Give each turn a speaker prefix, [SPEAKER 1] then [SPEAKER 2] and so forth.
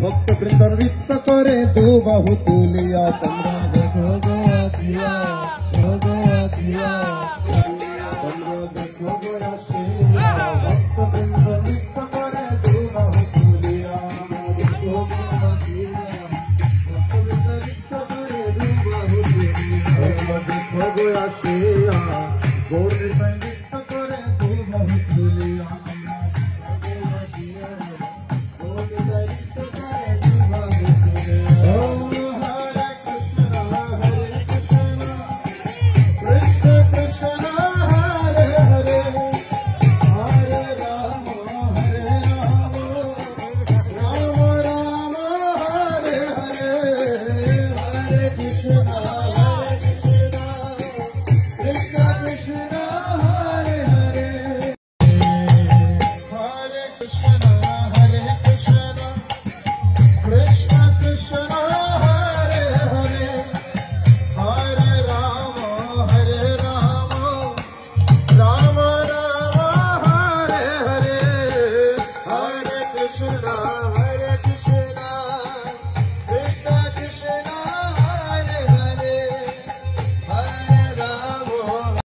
[SPEAKER 1] भक्त वृंद नृत्य करे दो बाहु तुलिया तमरा देखो गो आसिया तमरा देखो गो आसिया भक्त वृंद नृत्य करे दो बाहु तुलिया देखो गो आसिया भक्त वृंद नृत्य करे दो बाहु तुलिया देखो गो आसिया गौर नृत्य करे दो बाहु तुलिया।